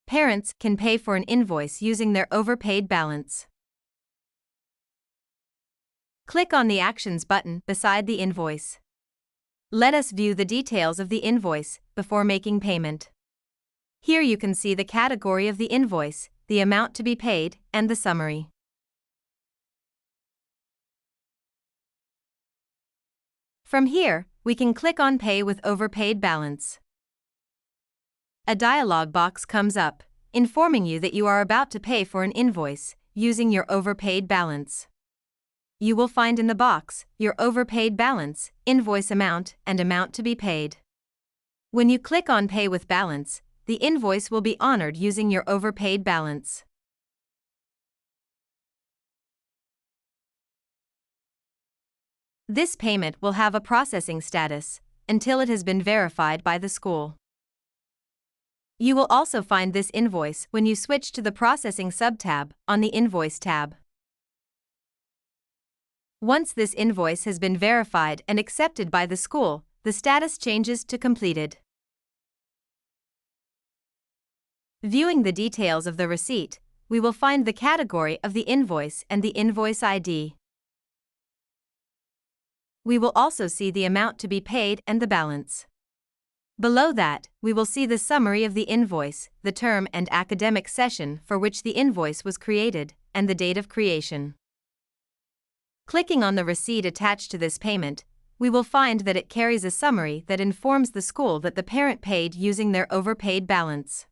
Parents can pay for an invoice using their overpaid balance. Click on the Actions button beside the invoice. Let us view the details of the invoice before making payment. Here you can see the category of the invoice, the amount to be paid, and the summary. From here, we can click on Pay with Overpaid Balance. A dialog box comes up, informing you that you are about to pay for an invoice using your overpaid balance. You will find in the box your overpaid balance, invoice amount, and amount to be paid. When you click on Pay with Balance, the invoice will be honored using your overpaid balance. This payment will have a processing status until it has been verified by the school. You will also find this invoice when you switch to the Processing sub-tab on the Invoice tab. Once this invoice has been verified and accepted by the school, the status changes to Completed. Viewing the details of the receipt, we will find the category of the invoice and the invoice ID. We will also see the amount to be paid and the balance. Below that, we will see the summary of the invoice, the term and academic session for which the invoice was created, and the date of creation. Clicking on the receipt attached to this payment, we will find that it carries a summary that informs the school that the parent paid using their overpaid balance.